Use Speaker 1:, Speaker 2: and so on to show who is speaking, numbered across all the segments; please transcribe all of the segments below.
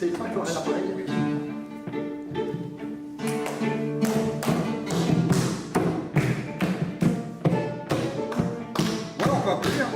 Speaker 1: C'est pas toujours l'appareil. Voilà, on peut applaudir.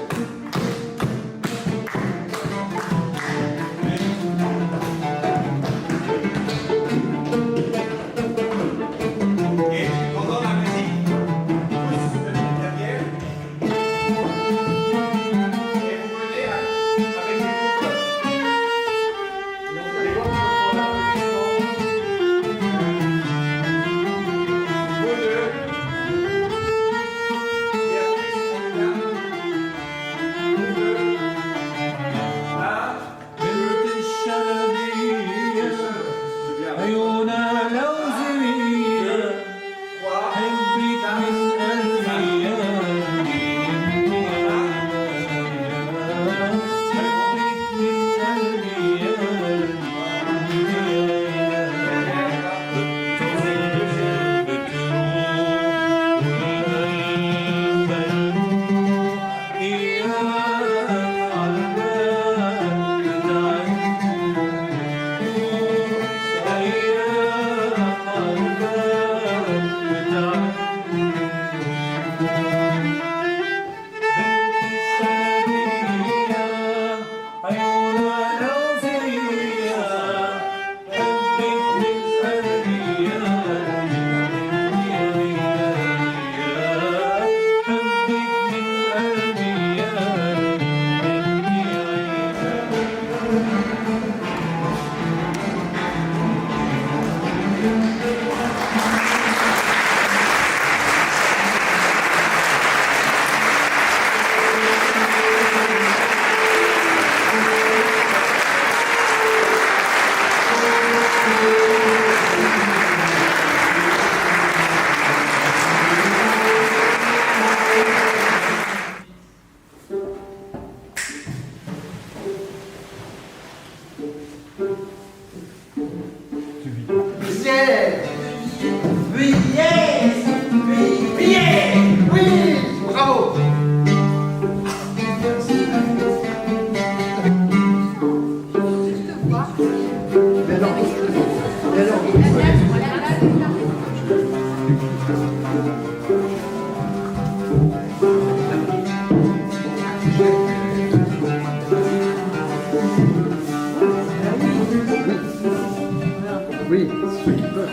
Speaker 1: Oui, ceux qui peuvent.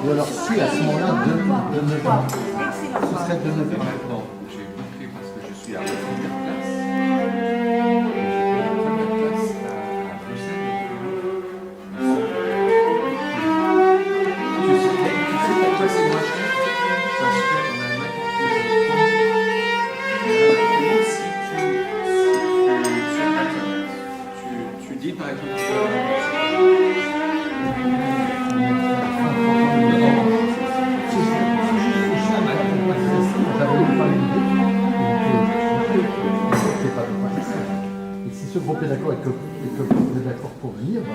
Speaker 1: Ou alors si à ce moment-là, de 9 ans. Ce serait de 9 ans.
Speaker 2: Maintenant, j'ai compris parce que je suis à la première classe. Première classe à Bruxelles. Tu sais pourquoi c'est moins cher? Parce qu'en Allemagne, si sur Internet, tu dis par exemple
Speaker 1: et si ce groupe est d'accord et que le groupe est d'accord pour venir, ben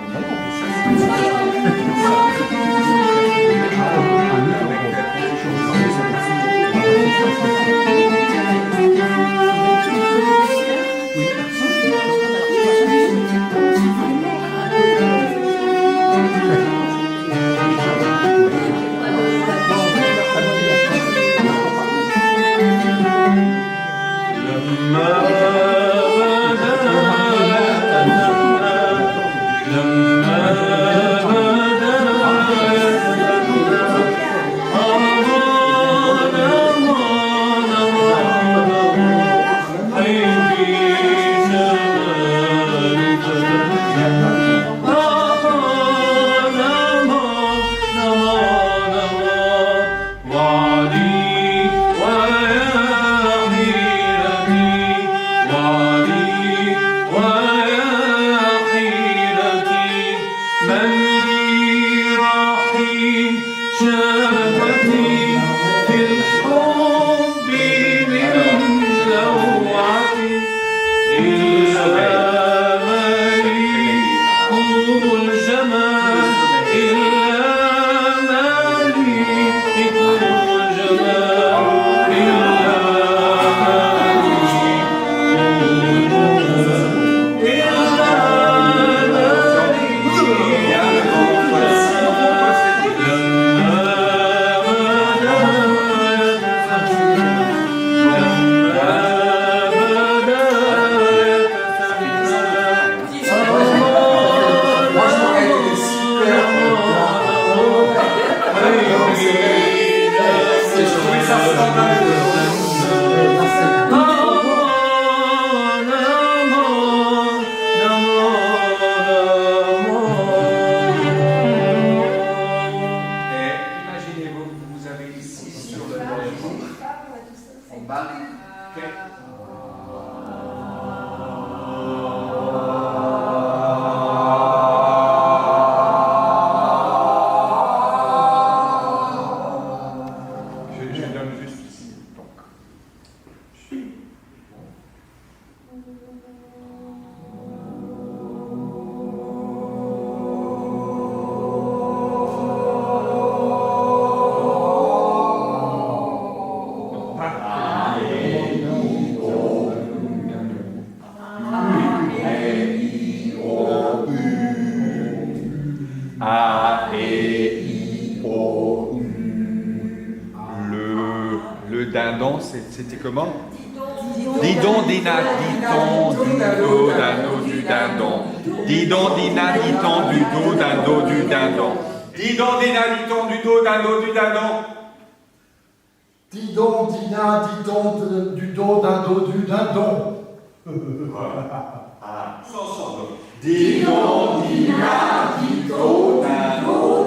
Speaker 3: لما Je donne juste ici. Donc. A, E, I, O, U. Le dindon, c'était comment? Didon, dina, diton, du do, dindon, du dindon. Didon, dina, diton, du do, dindon, du dindon. Didon, dina, diton, du do, dindon, du dindon.
Speaker 1: Didon, dina, didon, du dos, d'un dos, du dindon.
Speaker 3: Ah, tous ensemble. Didon, dina, diton, dindon,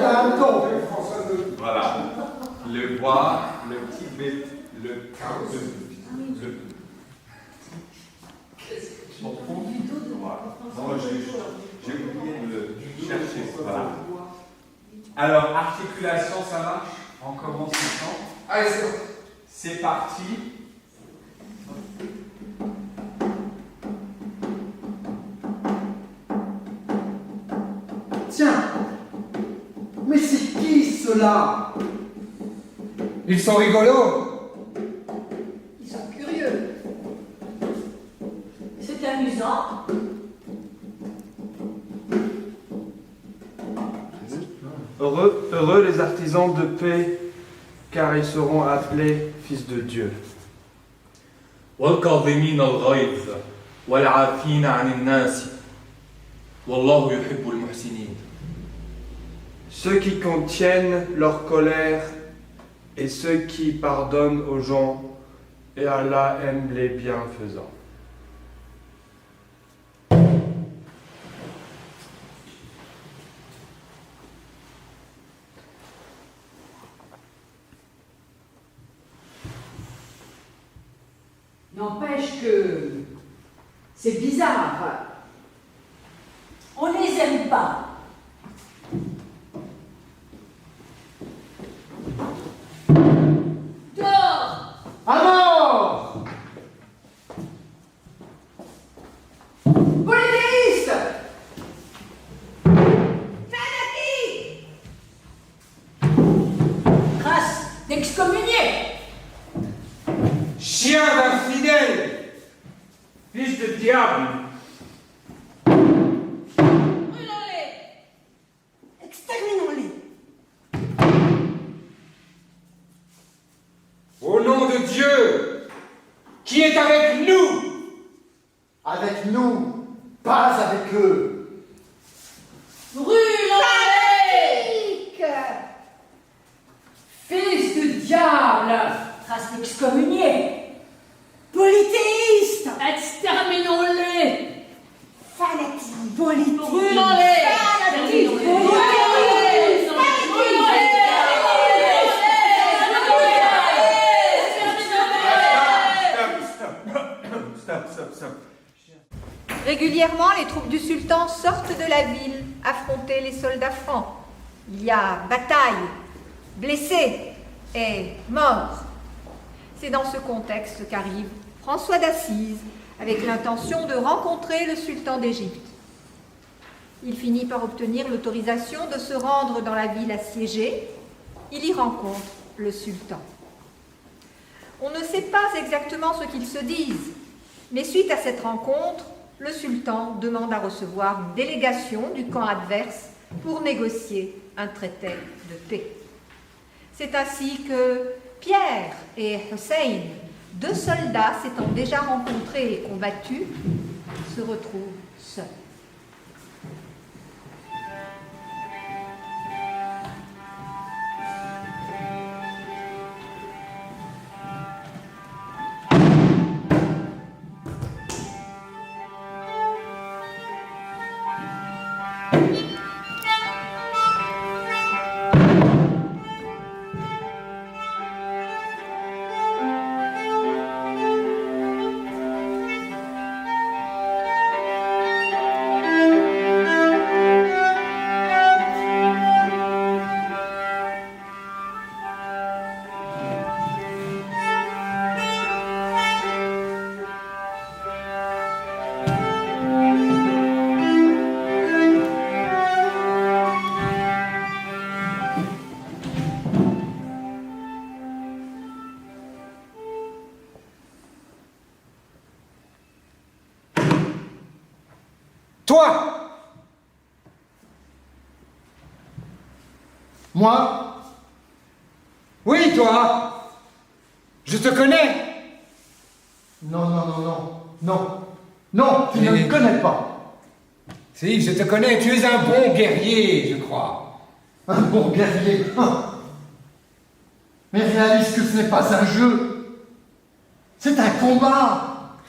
Speaker 1: Dindon.
Speaker 3: voilà. Le bois, le petit bête, le Moi, j'ai oublié de le chercher. Voilà. Alors, articulation, ça marche? On commence maintenant.
Speaker 2: Allez, c'est bon.
Speaker 3: C'est parti.
Speaker 1: Tiens, mais c'est qui ceux-là?
Speaker 2: Ils sont rigolos.
Speaker 4: Ils sont curieux. C'est amusant.
Speaker 5: Heureux les artisans de paix, car ils seront appelés fils de Dieu.
Speaker 6: والكاظمين الغيظ والعافين عن الناس والله يحب المحسنين.
Speaker 5: Ceux qui contiennent leur colère et ceux qui pardonnent aux gens, et Allah aime les bienfaisants.
Speaker 4: N'empêche que c'est bizarre. On les aime pas. Dehors!
Speaker 1: À mort!
Speaker 4: Polythéiste! Fanatique! Race d'excommuniés!
Speaker 2: Chien d'infidèle. Fils de diable.
Speaker 4: Brûlons-les! Exterminons-les!
Speaker 2: Au nom de Dieu, qui est avec nous.
Speaker 1: Avec nous, pas avec eux.
Speaker 4: Brûlons-les! Fils de diable! Race d'excommuniés! Polythéiste! Exterminons-les! Fanatique! Politique! Brûlons-les! Fanatique! Brûlons-les!
Speaker 3: Stop.
Speaker 7: Régulièrement, les troupes du sultan sortent de la ville affronter les soldats francs. Il y a bataille, blessés et morts. C'est dans ce contexte qu'arrive François d'Assise avec l'intention de rencontrer le sultan d'Égypte. Il finit par obtenir l'autorisation de se rendre dans la ville assiégée. Il y rencontre le sultan. On ne sait pas exactement ce qu'ils se disent, mais suite à cette rencontre, le sultan demande à recevoir une délégation du camp adverse pour négocier un traité de paix. C'est ainsi que Pierre et Hussein, deux soldats s'étant déjà rencontrés et combattus, se retrouvent seuls.
Speaker 8: Toi!
Speaker 1: Moi?
Speaker 8: Oui, toi! Je te connais!
Speaker 1: Non, non, non, non, non. Non, tu ne me connais pas.
Speaker 8: Si, je te connais, tu es un bon guerrier, je crois.
Speaker 1: Un bon guerrier. Mais réalise que ce n'est pas un jeu. C'est un combat.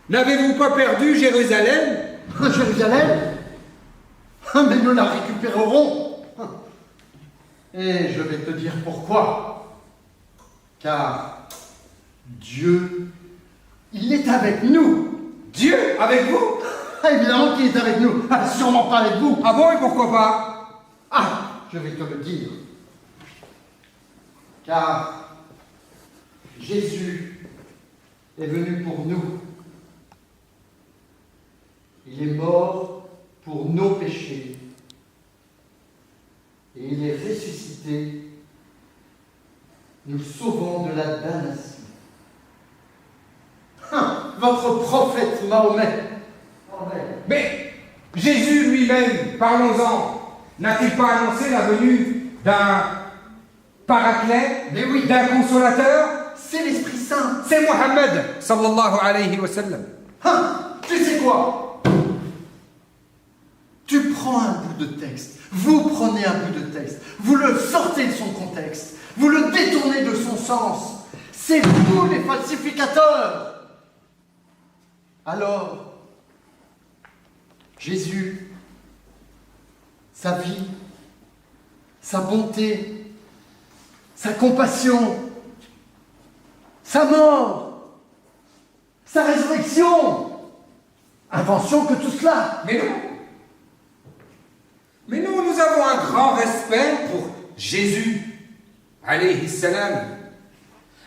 Speaker 8: N'avez-vous pas perdu Jérusalem?
Speaker 1: Jérusalem? Mais nous la récupérerons. Et je vais te dire pourquoi. Car Dieu, il est avec nous.
Speaker 8: Dieu, avec vous?
Speaker 1: Évidemment qu'il est avec nous. Sûrement pas avec vous.
Speaker 8: Ah bon, et pourquoi pas?
Speaker 1: Ah, je vais te le dire. Car Jésus est venu pour nous. Il est mort pour nos péchés. Et il est ressuscité, nous sauvant de la damnation. Votre prophète Mahomet.
Speaker 8: Mais Jésus lui-même, parlons-en, n'a-t-il pas annoncé la venue d'un paraclet,
Speaker 1: Mais oui,
Speaker 8: d'un consolateur?
Speaker 1: c'est l'Esprit Saint.
Speaker 8: C'est Mohammed, sallallahu alayhi wa sallam.
Speaker 1: Tu sais quoi? Tu prends un bout de texte, vous prenez un bout de texte, vous le sortez de son contexte, vous le détournez de son sens. C'est vous les falsificateurs. Alors, Jésus, sa vie, sa bonté, sa compassion, sa mort, sa résurrection, invention que tout cela.
Speaker 8: Mais non. Mais nous avons un grand respect pour Jésus, alayhi salam.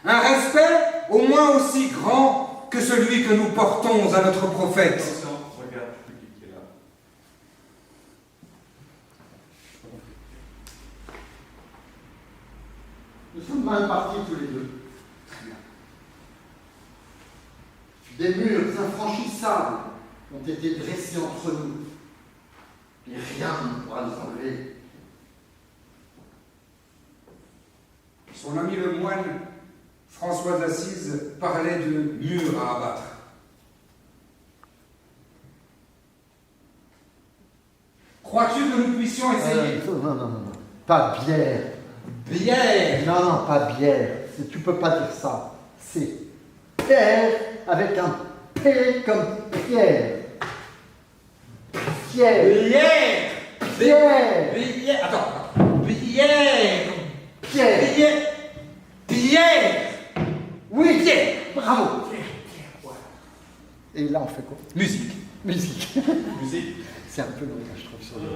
Speaker 8: Un respect au moins aussi grand que celui que nous portons à notre prophète.
Speaker 6: Attention, regarde qui est là.
Speaker 1: Nous sommes mal partis tous les deux. Des murs infranchissables ont été dressés entre nous. Et rien ne pourra nous enlever.
Speaker 8: Son ami le moine, François d'Assise, parlait de murs à abattre. Crois-tu que nous puissions essayer?
Speaker 1: Non, non, non, non. Pas bière.
Speaker 8: Bière!
Speaker 1: Non, non, pas bière. Tu peux pas dire ça. C'est Pierre avec un P comme Pierre. Pierre.
Speaker 8: Bière!
Speaker 1: Pierre.
Speaker 8: Bière! Attends. Bière!
Speaker 1: Pierre.
Speaker 8: Bière! Pierre!
Speaker 1: Oui,
Speaker 8: Pierre!
Speaker 1: bravo. Et là, on fait quoi?
Speaker 8: Musique.
Speaker 1: Musique.
Speaker 6: Musique.
Speaker 1: C'est un peu long, je trouve, sur le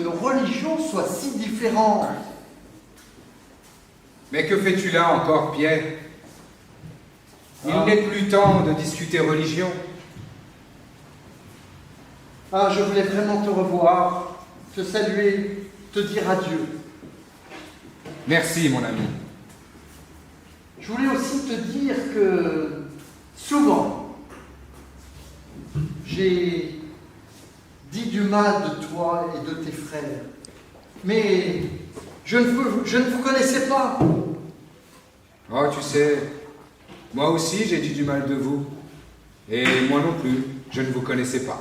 Speaker 1: nos religions soient si différentes.
Speaker 8: Mais que fais-tu là encore, Pierre? Il n'est plus temps de discuter religion.
Speaker 1: Ah, je voulais vraiment te revoir, te saluer, te dire adieu.
Speaker 8: Merci, mon ami.
Speaker 1: Je voulais aussi te dire que souvent, j'ai dit du mal de toi et de tes frères, mais je ne vous connaissais pas.
Speaker 8: Oh, tu sais, moi aussi j'ai dit du mal de vous. Et moi non plus, je ne vous connaissais pas.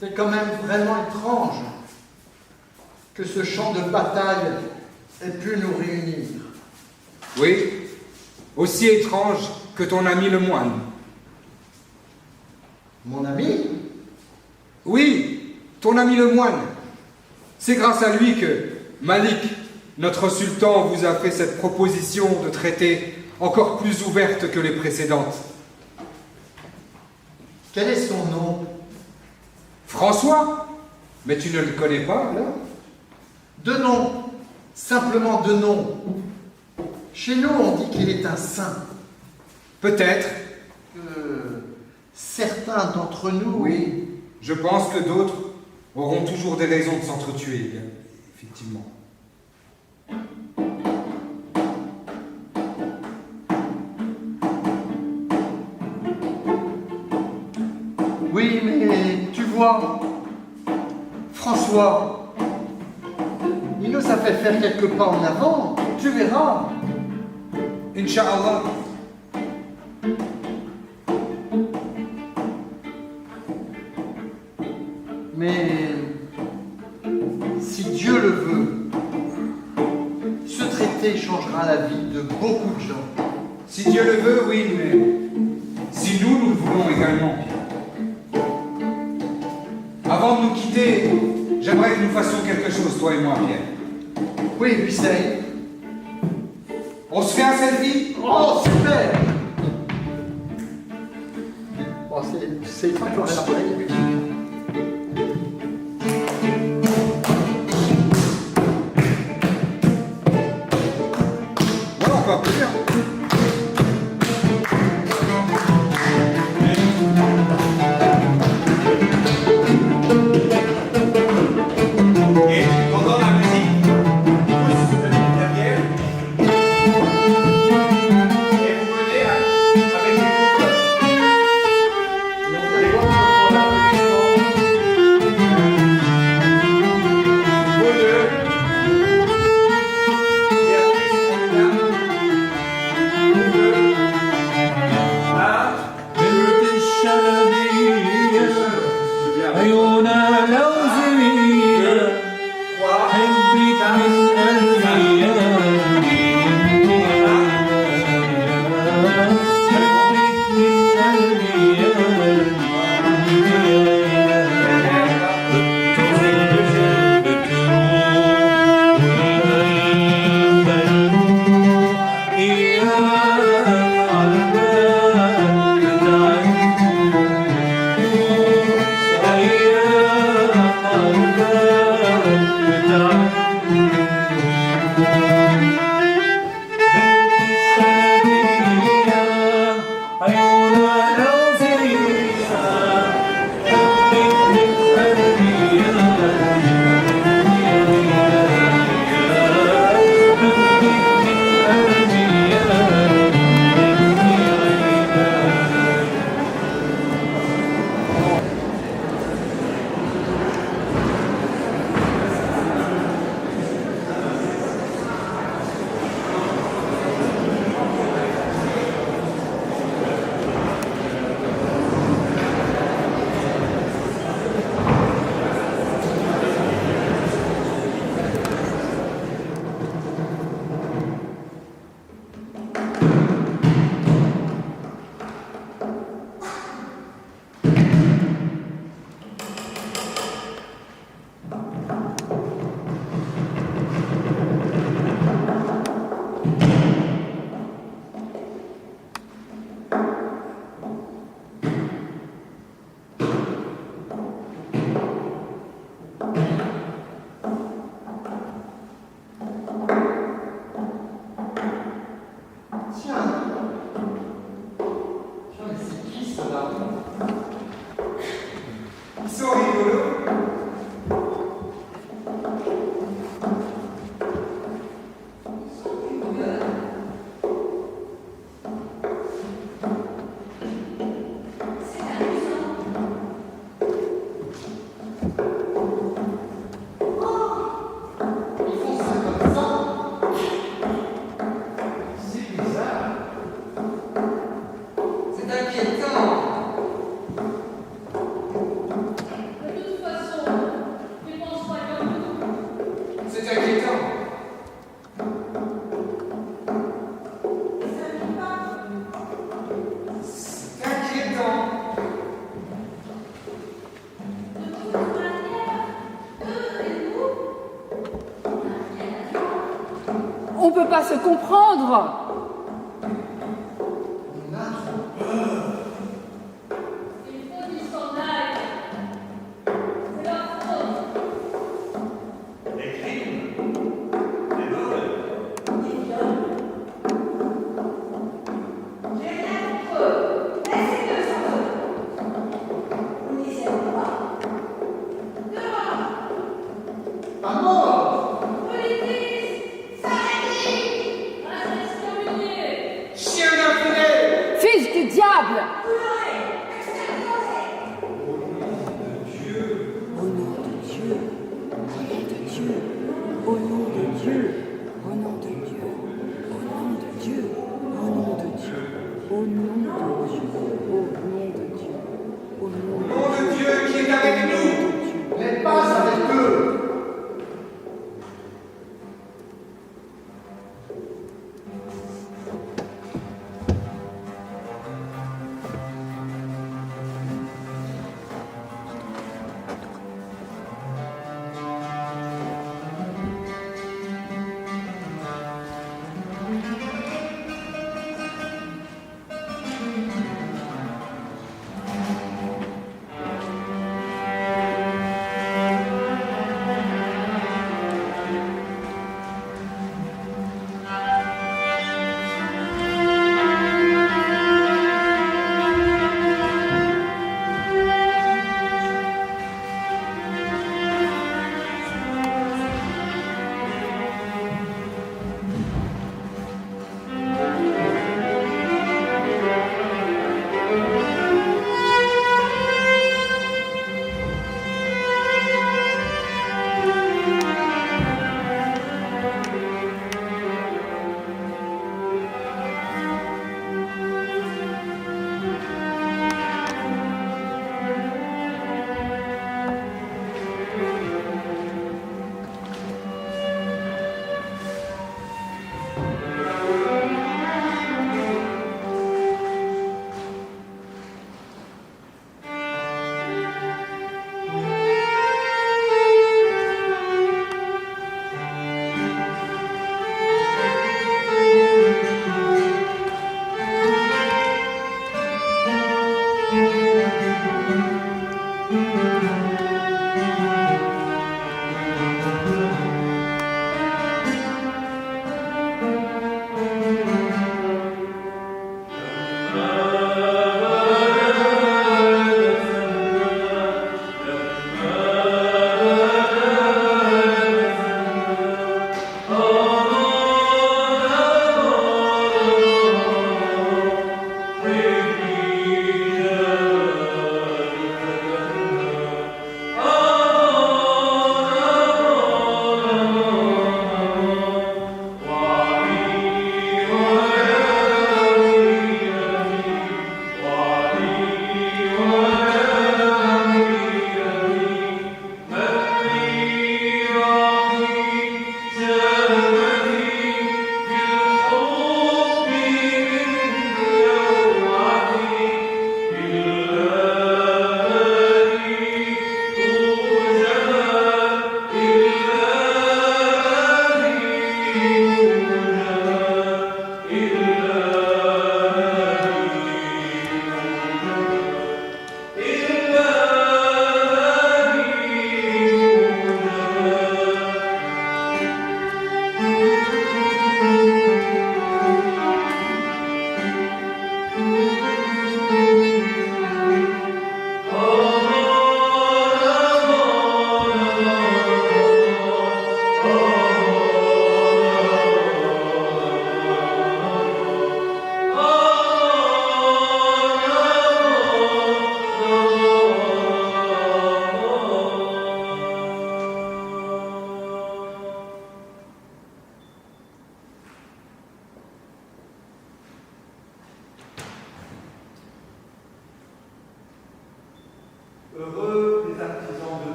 Speaker 1: C'est quand même vraiment étrange que ce champ de bataille ait pu nous réunir.
Speaker 8: Oui, aussi étrange que ton ami le moine.
Speaker 1: Mon ami?
Speaker 8: Oui, ton ami le moine. C'est grâce à lui que Malik, notre sultan, vous a fait cette proposition de traité encore plus ouverte que les précédentes.
Speaker 1: Quel est son nom?
Speaker 8: François? Mais tu ne le connais pas, alors?
Speaker 1: Deux noms, simplement deux noms. Chez nous, on dit qu'il est un saint.
Speaker 8: Peut-être.
Speaker 1: Certains d'entre nous...
Speaker 8: Oui, je pense que d'autres auront toujours des raisons de s'entretuer, bien, effectivement.
Speaker 1: Oui, mais tu vois, François, il nous a fait faire quelques pas en avant, tu verras.
Speaker 8: Inch'Allah.
Speaker 1: Mais si Dieu le veut, ce traité changera la vie de beaucoup de gens.
Speaker 8: Si Dieu le veut, oui, mais si nous le voulons également. Avant de nous quitter, j'aimerais que nous fassions quelque chose, toi et moi, Pierre.
Speaker 1: Oui, Hussein.
Speaker 8: On se fait un selfie?
Speaker 1: Oh, super! Bon, c'est pas pour l'appareil.
Speaker 8: Voilà, on peut applaudir.
Speaker 3: Et pendant la musique, pousse derrière. Et vous venez avec les couples. Vous deux. Et après, on vient.
Speaker 9: On peut pas se comprendre. Fils du diable!
Speaker 1: N'est pas avec eux.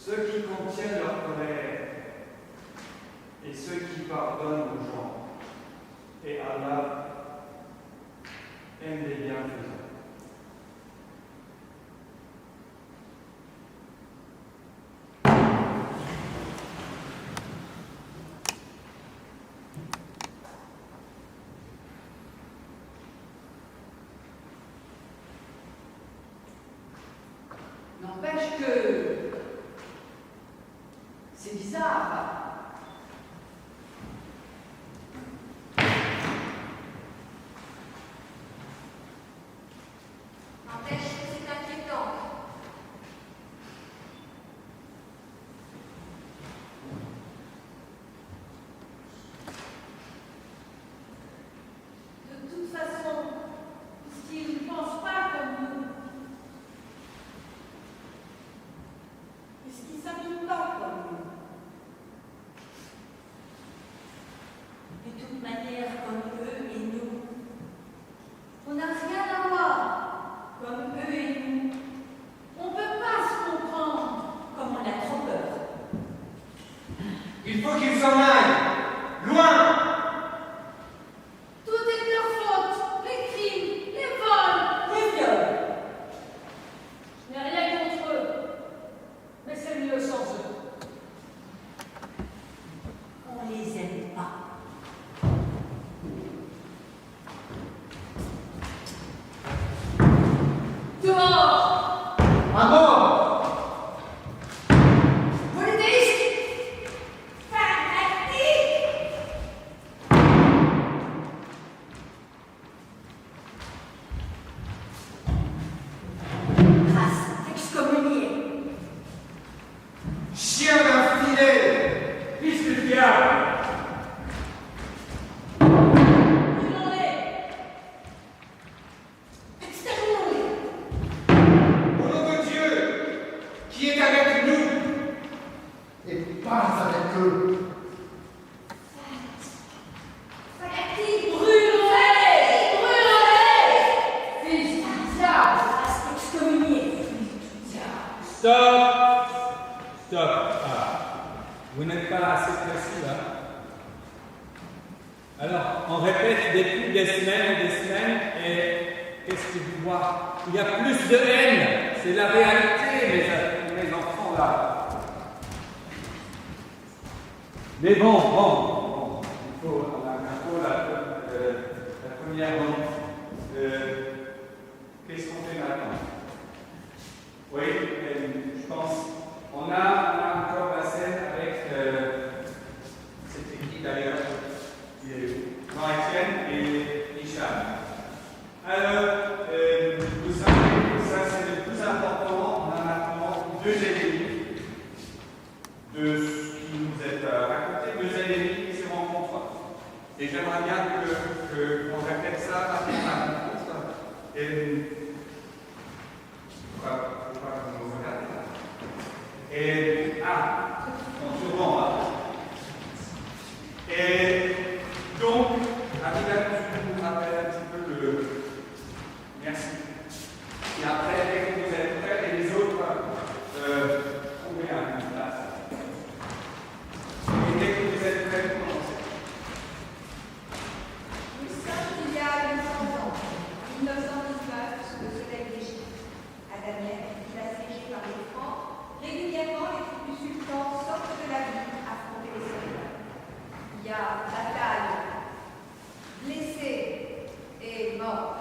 Speaker 5: ceux qui contiennent leur colère et ceux qui pardonnent aux gens. Et Allah aime les bienfaisants.
Speaker 4: N'empêche que c'est bizarre.
Speaker 7: N'empêche que c'est inquiétant.
Speaker 4: De toute façon, puisqu'ils ne pensent pas comme nous, puisqu'ils ne s'habillent pas comme nous, de toute manière comme eux et nous, on n'a rien à voir comme eux et nous. On ne peut pas se comprendre comme on a trop peur.
Speaker 8: Il faut qu'ils s'en aillent, loin.
Speaker 4: Tout est de leur faute, les crimes, les vols, les viols. Je n'ai rien contre eux, mais c'est mieux sans eux. On les aime pas. Dehors!
Speaker 1: À mort!
Speaker 4: Politique! Fanatique! Race excommuniée.
Speaker 8: Chien d'infidèle,
Speaker 5: Fils du diable,
Speaker 4: Brûlons-les! Exterminons-les!
Speaker 8: au nom de Dieu, qui est avec nous.
Speaker 1: Et pas avec eux.
Speaker 4: Fanatique! Brûlons-les! Brûlons-les! Fils du diable! Race excommuniée! Fils du diable!
Speaker 2: Stop. Stop. Ah. Vous n'êtes pas assez précis là. Alors, on répète depuis des semaines, et qu'est-ce que vous voyez? Il y a plus de haine. C'est la réalité, mes enfants là. Mais bon, il faut la première donc. Qu'est-ce qu'on fait maintenant? Oui, je pense. On a encore la scène avec cette équipe d'ailleurs, Jean-Étienne et Hicham. Alors, vous savez que ça c'est le plus important. On a maintenant deux ennemis de ce qui nous est raconté, deux ennemis qui se rencontrent. Et j'aimerais bien qu'on répète ça rapidement à la rencontre. Pourquoi vous me regardez là? Et sûrement là. Et donc, Abigail, tu nous rappelles un petit peu le. Merci. Et après, dès que vous êtes prêts, et les autres, trouvez un place. Et dès que vous êtes prêts, commencez.
Speaker 7: Nous sommes il y a 800 ans, en 1919, sous le soleil d'Égypte. À Damiette, ville assiégée par les Francs, régulièrement les troupes du sultan sortent de la ville affronter les soldats. Il y a bataille, blessés et morts.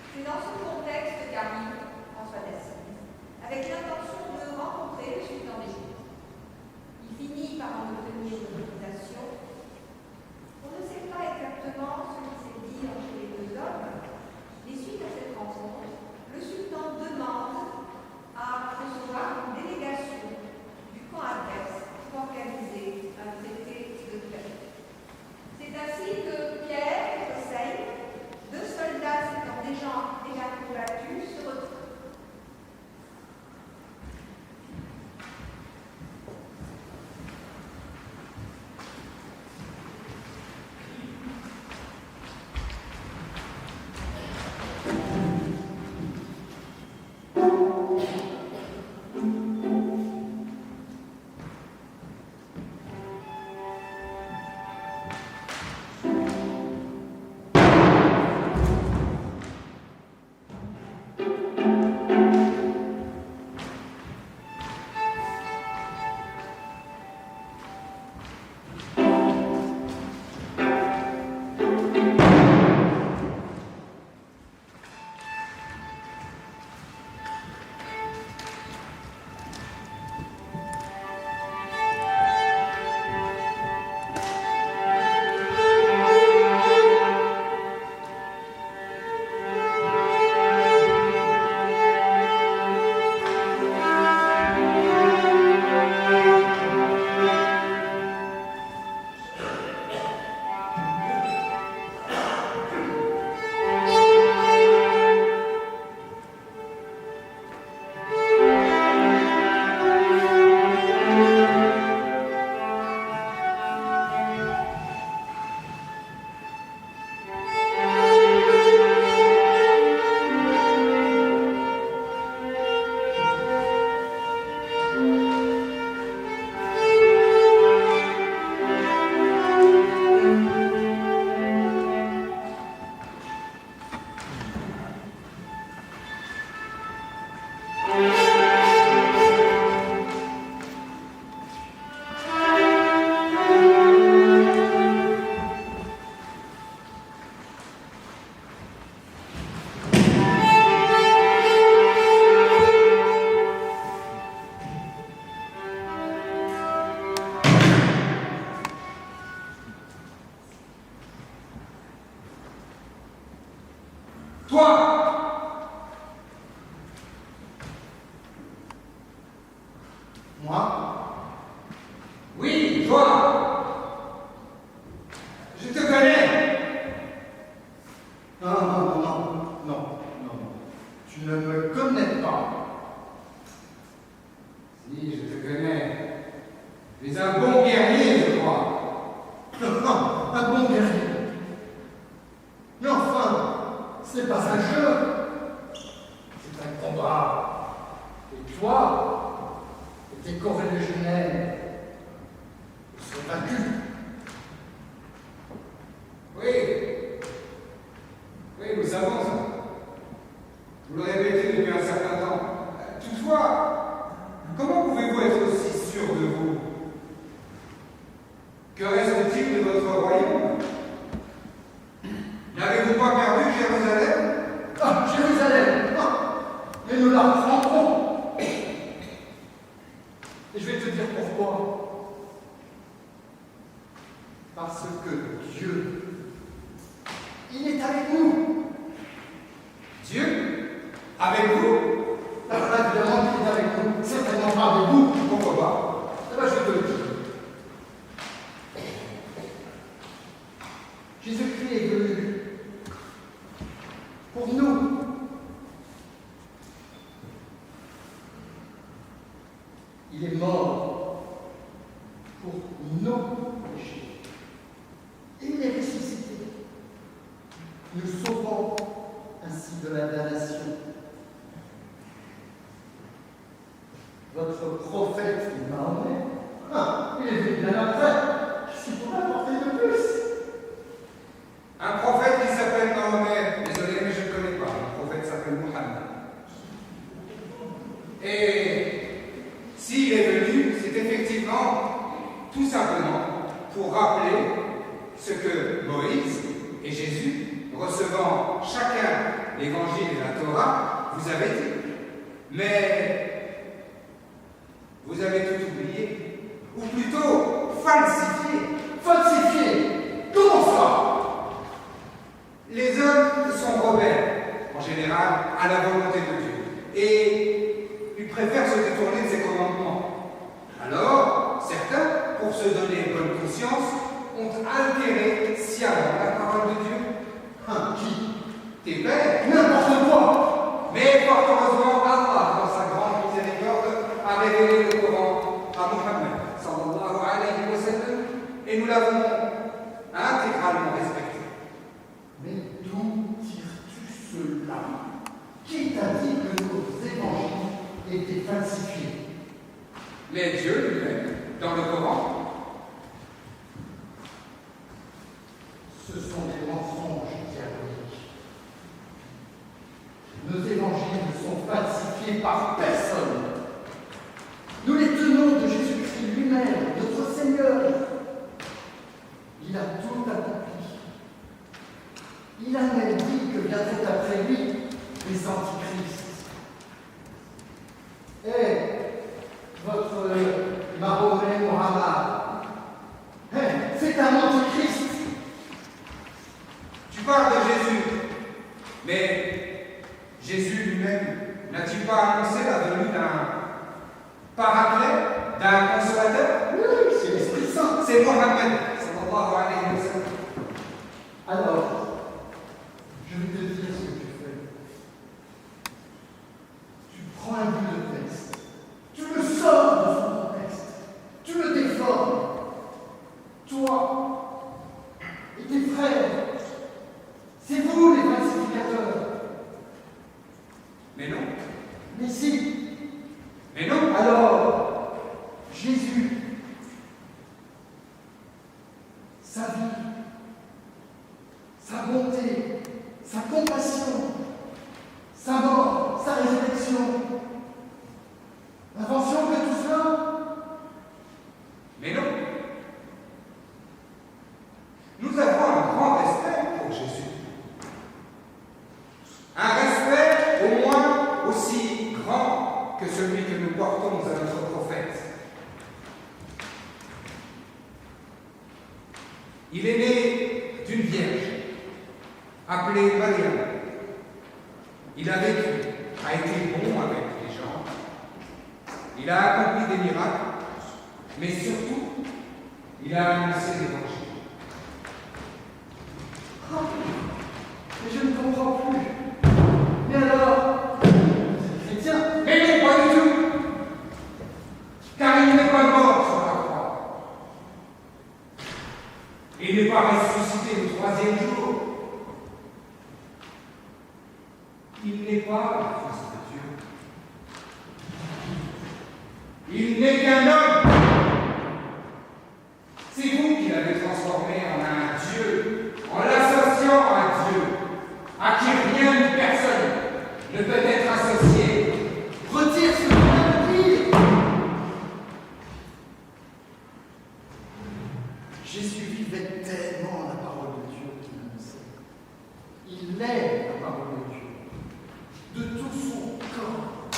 Speaker 7: C'est dans ce contexte qu'arrive François d'Assise, avec l'intention de rencontrer le sultan d'Égypte. Il finit par en obtenir l'autorisation. On ne sait pas exactement ce qui s'est dit entre les deux hommes, mais suite à cette rencontre, le sultan demande à recevoir une délégation du camp adverse pour organiser un traité de paix. C'est ainsi que Pierre et Hossein, deux soldats s'étant déjà combattus, se retrouvent.
Speaker 1: Moi?
Speaker 8: Oui, toi. Je te connais.
Speaker 1: Non, non, non, non, non, non, non. Tu ne me connais pas.
Speaker 8: Si, je te connais. Tu es un bon guerrier, je crois.
Speaker 1: Non, un bon guerrier. Mais enfin, c'est pas un jeu. C'est un combat. Et toi, et tes coréligionnaires, vous serez vaincus.
Speaker 8: Oui. Oui, nous savons ça. Vous le répétez depuis un certain temps. Toutefois, comment pouvez-vous être aussi sûr de vous? Que reste-t-il de votre royaume? N'avez-vous pas perdu Jérusalem?
Speaker 1: Ah, Jérusalem! Ah, mais nous la reprendrons. Et je vais te dire pourquoi. Parce que Dieu, il est avec nous.
Speaker 8: Dieu? Avec vous?
Speaker 1: Ah, évidemment qu'il est avec nous. Certainement pas avec vous.
Speaker 8: Pourquoi pas?
Speaker 1: Eh bien, je vais te le dire. Jésus-Christ est venu pour nous. Il est mort pour nos péchés. Et il est ressuscité, nous sauvant ainsi de la damnation. Votre prophète Mahomet, il est venu bien après. Qu'est-ce qu'il pourrait apporter de plus?
Speaker 8: Un prophète qui s'appelle Mahomet. Désolé, mais je ne connais pas. Le prophète s'appelle Mohammed. Et s'il est venu, c'est effectivement tout simplement pour rappeler ce que Moïse et Jésus, recevant chacun l'évangile et la Torah, vous avez dit. Mais vous avez tout oublié, ou plutôt falsifié.
Speaker 1: Falsifié? Comment ça?
Speaker 8: Les hommes sont rebelles, en général, à la volonté de Dieu. Et ils préfèrent se détourner de ses commandements. Alors, certains, pour se donner bonne conscience, ont altéré sciemment la parole de Dieu.
Speaker 1: Qui?
Speaker 8: Tes pères.
Speaker 1: N'importe quoi!
Speaker 8: Mais fort heureusement, Allah, dans sa grande miséricorde, a révélé le Coran à Mohammed, sallallahu alayhi wa sallam, et nous l'avons intégralement respecté.
Speaker 1: Mais d'où tires-tu cela? Qui t'a dit que nos évangiles étaient falsifiés?
Speaker 8: Mais Dieu lui-même, dans le Coran,
Speaker 1: Ce sont des mensonges diaboliques. Nos évangiles ne sont falsifiés par personne. Nous les tenons de Jésus-Christ lui-même, notre Seigneur. Il a tout accompli. Il a même dit que viendrait après lui les antichrists. Et votre Mahomet Mohammed, c'est un antichrist.
Speaker 8: tu parles de Jésus. Mais Jésus lui-même n'a-t-il pas annoncé la venue d'un paraclet, d'un consolateur?
Speaker 1: Oui, c'est l'Esprit Saint.
Speaker 8: C'est Mohammed, sallallahu alayhi wa sallam.
Speaker 1: Alors, je vais te dire ce que tu fais. Tu prends un bout de texte, tu le sors de son contexte, tu le déformes. Toi et tes frères, c'est vous les falsificateurs.
Speaker 8: Mais non,
Speaker 1: Mais si,
Speaker 8: mais non.
Speaker 1: alors, Jésus, sa vie, sa bonté, sa compassion, sa mort, sa résurrection, l'invention de tout cela,
Speaker 8: Mais non. Nous avons un grand respect pour Jésus. Un respect au moins aussi grand que celui que nous portons à notre prophète. Il est né d'une vierge, appelée Mariam. Il a vécu, a été bon avec les gens. il a accompli des miracles, mais surtout, il a annoncé l'évangile.
Speaker 1: Oh, mais je ne comprends plus. Mais alors, vous êtes chrétien?
Speaker 8: Mais non, pas du tout, car il n'est pas mort sur la croix. Il n'est pas ressuscité le 3e jour. Il n'est pas le Fils de Dieu. Il n'est qu'un homme. C'est vous qui l'avez transformé en un Dieu, en l'associant à Dieu, à qui rien ni personne ne peut être associé.
Speaker 1: Retire ce que tu viens de dire. Jésus vivait tellement la parole de Dieu qu'il annonçait. Il est la parole de Dieu. De tout son corps,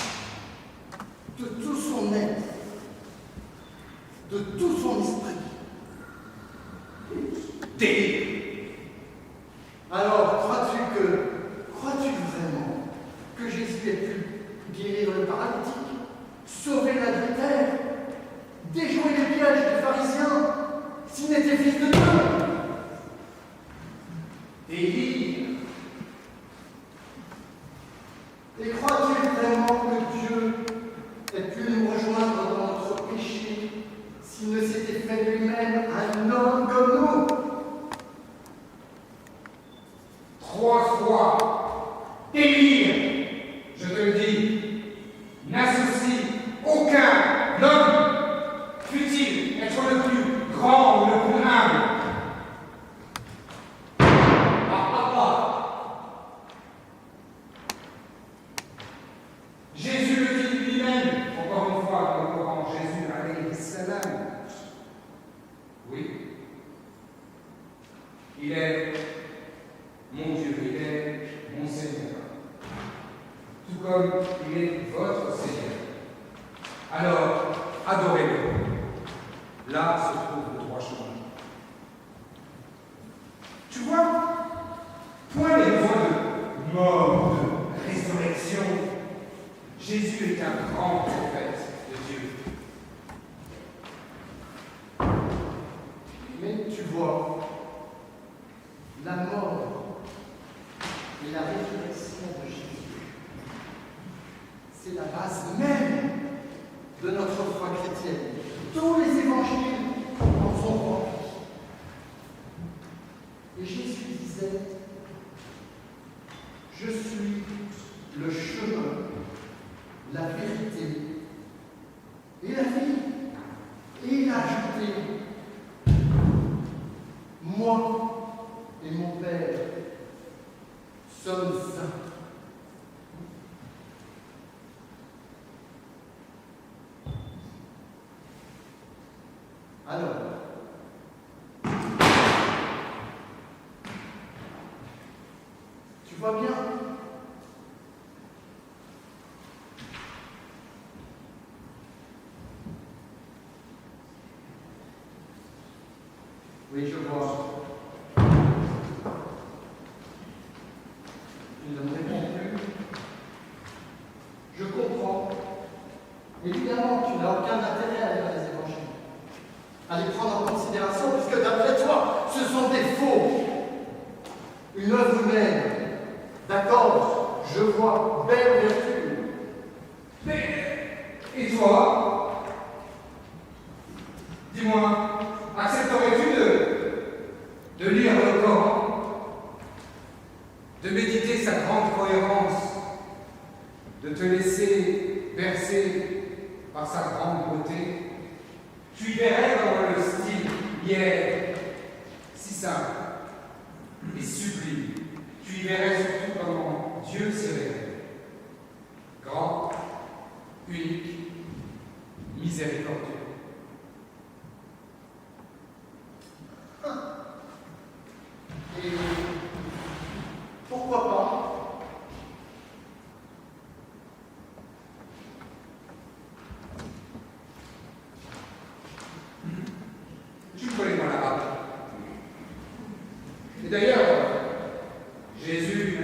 Speaker 1: de tout son être, de tout son esprit.
Speaker 8: Délire.
Speaker 1: Alors, crois-tu vraiment que Jésus ait pu guérir le paralytique, sauver l'adultère, déjouer les pièges des pharisiens, s'il n'était fils de Dieu? Délire. Et crois-tu vraiment que Dieu ait pu nous rejoindre dans notre péché s'il ne s'était fait lui-même un homme comme nous?
Speaker 8: 3 fois. Délire. Je te le dis. N'associe aucun homme, fût-il être le plus grand ou le plus humble. Jésus le dit lui-même, encore une fois dans le Coran, Jésus alayhi salam. Oui. Il est mon Dieu, il est mon Seigneur. Tout comme il est votre Seigneur. Alors, adorez-le. Là se trouvent les 3 chemins. Tu vois, point les besoin de mort, de résurrection. Jésus est un grand prophète de Dieu.
Speaker 1: Mais tu vois, la mort et la résurrection de Jésus, c'est la base même de notre foi chrétienne. Tous les évangiles en sont remplis. Et Jésus disait, je suis le chemin, la vérité et la vie. Et il a ajouté, moi et mon Père sommes saints. Alors, tu vois bien, oui, je vois. Il ne me répond plus. Je comprends. Évidemment, tu n'as aucun intérêt à lire les évangiles, à les prendre en considération, puisque d'après toi, ce sont des faux. Une œuvre humaine. D'accord, je vois, belle vertu.
Speaker 8: Mais, et toi? Dis-moi, accepterais-tu de lire le Coran, de méditer sa grande cohérence, de te laisser bercer par sa grande beauté? Tu y verrais comment le style y est si simple et sublime. Tu y verrais surtout comment Dieu s'est révélé. Grand, unique, miséricordieux.
Speaker 1: Et pourquoi pas?
Speaker 8: Tu connais pas l'arabe. Et d'ailleurs, Jésus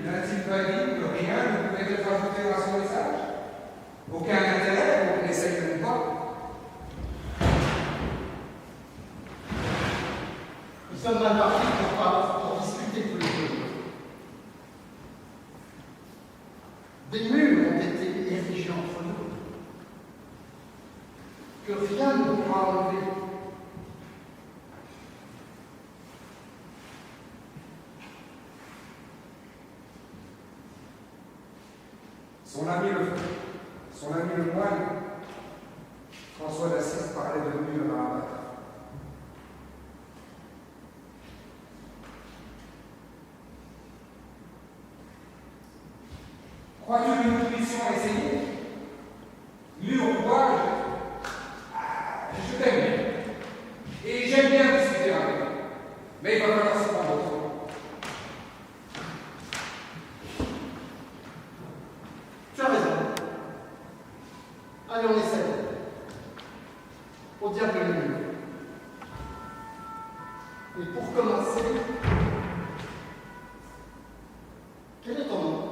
Speaker 8: n'a-t-il pas dit que rien ne pouvait être ajouté à son message? Aucun intérêt pour essayer
Speaker 1: sommes mal partis pour discuter tous les deux. Des murs ont été érigés entre nous, que rien ne pourra enlever.
Speaker 8: Son ami le moine, François d'Assise, parlait de murs à abattre. Crois-tu que nous puissions essayer? Mur ou bois, je t'aime. Et j'aime bien discuter avec toi. Mais il va falloir se prendre au temps.
Speaker 1: Tu as raison. Allez, on essaie. Au diable le mur. Et pour commencer, quel est ton nom?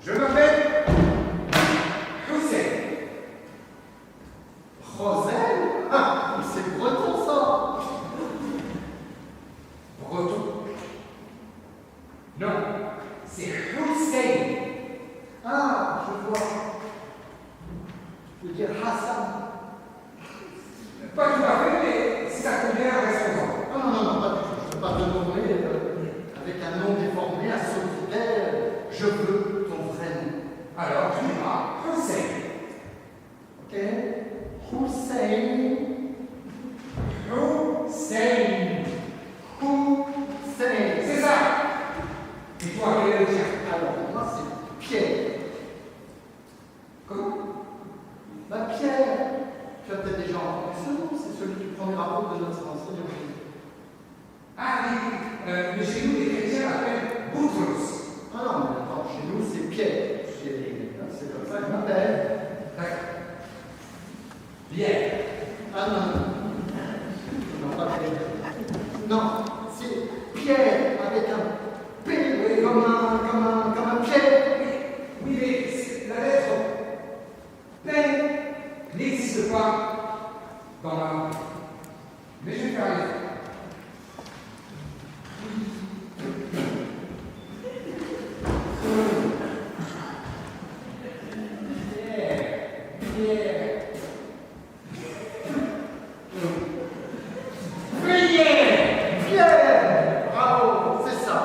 Speaker 8: Je m'appelle Hussein.
Speaker 1: Roselle? Ah, c'est breton ça!
Speaker 8: Breton. Non, c'est Hussein.
Speaker 1: Ah, je vois. Tu veux dire Hassan?
Speaker 8: Pas tout à fait, mais si ça convient, restons-en.
Speaker 1: Non, non, non, pas du tout. Je ne veux pas te nommer avec un nom déformé à solitaire. Je veux ton vrai nom.
Speaker 8: Alors, tu diras Hussein.
Speaker 1: Ok? Hussein.
Speaker 8: Hussein.
Speaker 1: Hussein.
Speaker 8: C'est ça. Et toi, quel est le tien?
Speaker 1: Alors, moi, c'est Pierre.
Speaker 8: Comment?
Speaker 1: Bah, Pierre. Tu as peut-être déjà entendu ce nom. C'est celui du premier rapport de notre enseignant.
Speaker 8: Ah oui, mais chez nous, les chrétiens l'appellent Boutros.
Speaker 1: Ah non, mais attends, chez nous, c'est Pierre. C'est comme ça que je m'appelle.
Speaker 8: D'accord. Pierre.
Speaker 1: Ah non, non, pas Pierre. Non, c'est Pierre avec un P comme un Pierre.
Speaker 8: Oui, mais la lettre P n'existe pas dans ma langue. Mais je vais faire l'effort.
Speaker 1: Pierre. Bravo, c'est ça.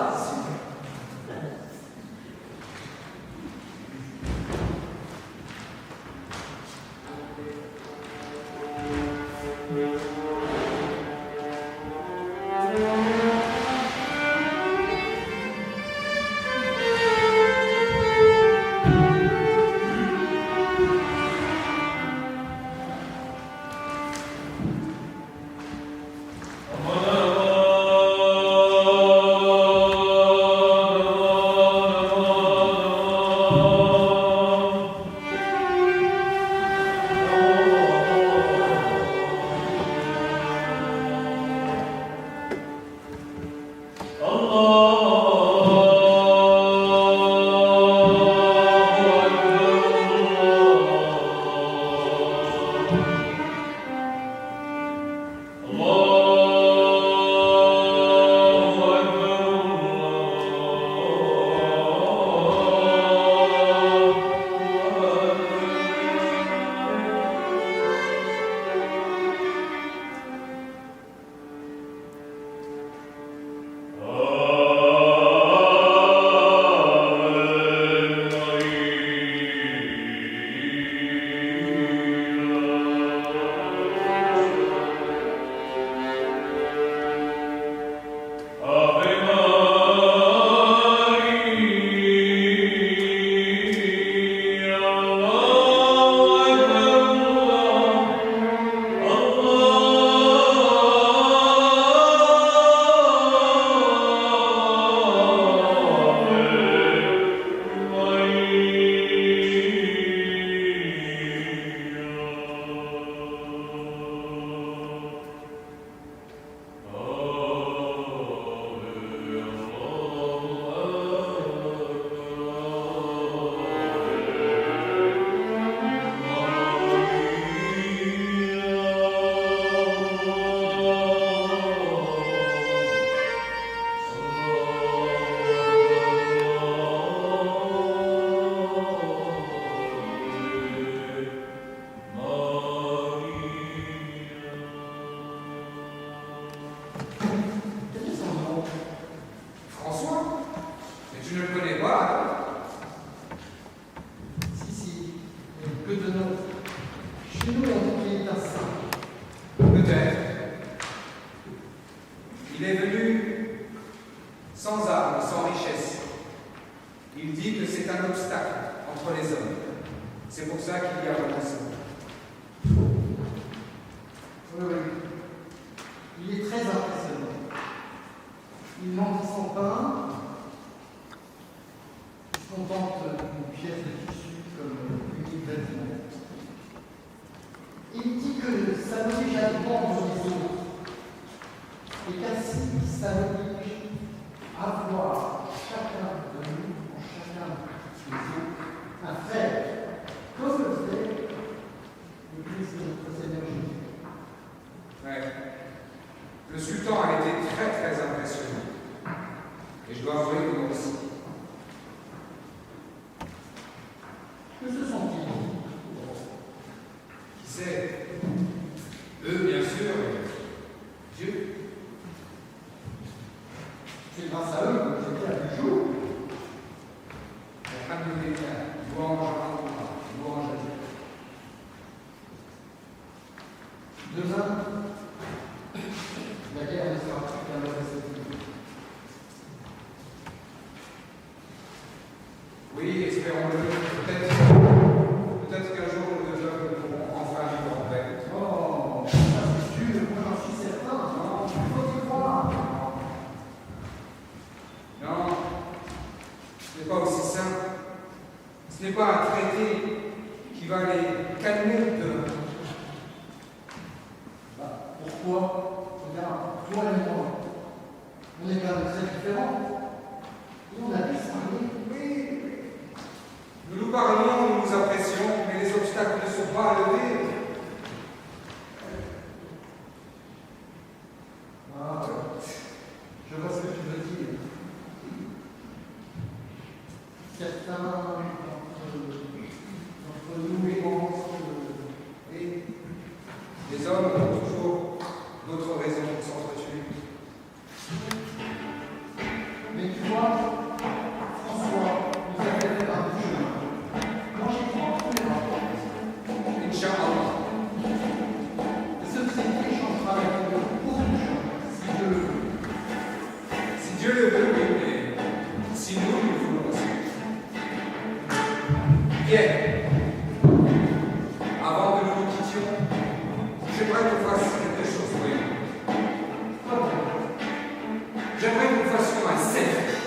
Speaker 8: entre les hommes. C'est pour ça qu'il y a un ensemble.
Speaker 1: Oui, oui. Il est très impressionnant. Il manque son pain. Il se contente d'une pièce de tissu comme unique vêtement. Il dit que ça l'oblige à dépendre des autres. Et qu'ainsi, ça l'oblige à voir chacun de nous, en chacun des autres, un frère, comme le fait le Christ de notre Seigneur Jésus.
Speaker 8: Ouais. Le sultan a été très très impressionnant. Et je dois avouer que moi aussi.
Speaker 1: Que se sont-ils?
Speaker 8: Qui sait? Eux, bien sûr, et Dieu.
Speaker 1: C'est grâce à eux que j'étais à du jour.
Speaker 8: Alhamdulillah, louange à Allah, louange à Dieu.
Speaker 1: Demain, la guerre ne sera plus qu'un mauvais souvenir.
Speaker 8: Oui, espérons-le. Peut-être qu'un jour nos deux hommes pourront enfin vivre en paix.
Speaker 1: Oh, ça c'est sûr, moi j'en suis certain. Non, il faut y croire.
Speaker 8: Non, ce n'est pas aussi simple. Ce n'est pas un traité qui va les calmer demain.
Speaker 1: Bah, pourquoi? Regarde, toi et moi, on est quand même très différents. Et on a disparu.
Speaker 8: Oui, nous nous parlons, nous nous apprécions, mais les obstacles ne sont pas levés.
Speaker 1: Ah, je vois ce que tu veux dire. Certains d'entre nous pensent que
Speaker 8: Et les hommes ont toujours d'autres raisons pour s'entretuer.
Speaker 1: mais tu vois, François nous a fait faire un chemin. Quand j'y prends tous les rapports,
Speaker 8: Inch'Allah.
Speaker 1: ce traité changera la vie de beaucoup de gens, si Dieu le veut.
Speaker 8: Si Dieu le veut, oui, mais si nous le voulons aussi. Pierre, avant que nous nous quittions, j'aimerais que nous fassions quelque chose pour nous. J'aimerais que nous fassions un selfie.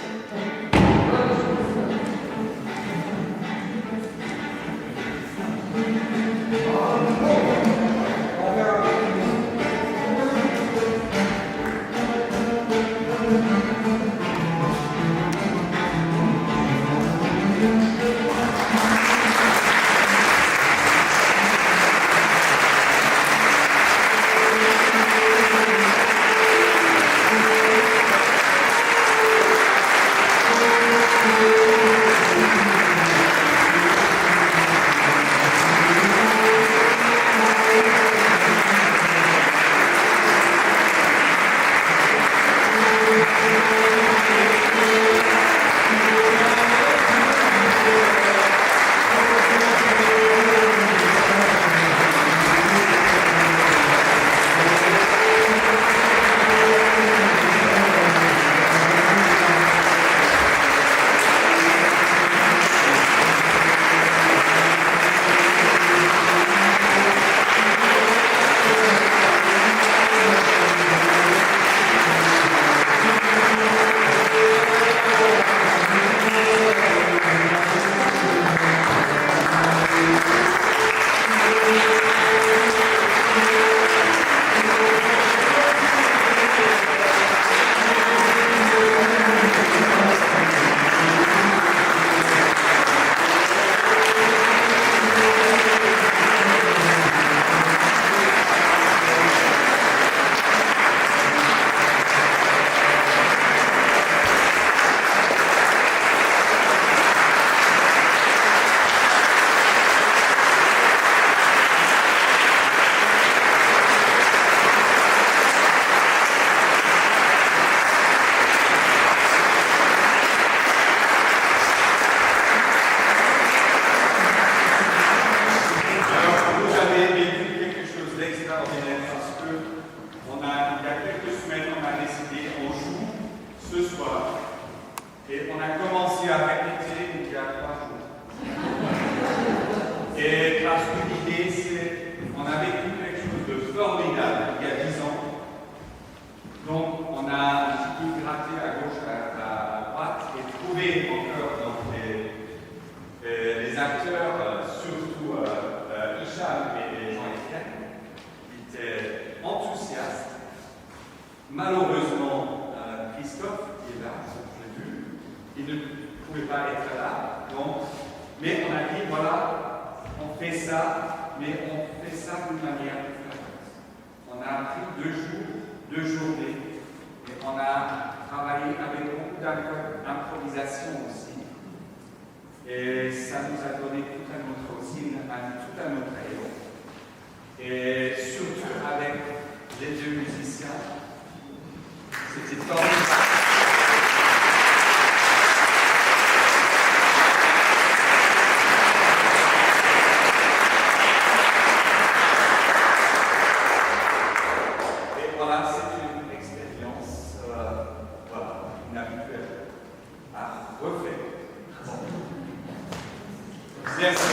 Speaker 8: On verra.
Speaker 2: Et parce que l'idée, c'est on a vécu quelque chose de formidable il y a 10 ans. Donc, on a un petit peu gratté à gauche, à droite, et trouvé encore donc, les acteurs, surtout Hicham et Jean-Étienne, qui étaient enthousiastes. Malheureusement, Christophe, qui est là, ce que j'ai vu, il ne pouvait pas être là. Donc, mais on a dit, voilà, on fait ça, mais on fait ça d'une manière différente. On a pris 2 jours, 2 journées, et on a travaillé avec beaucoup d'improvisation aussi. Et ça nous a donné tout un autre élan. Et surtout avec les 2 musiciens. C'était formidable. Et voilà, c'est une expérience inhabituelle à refaire. Merci.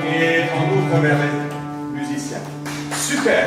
Speaker 2: Et on ouvre vers les musiciens. Super.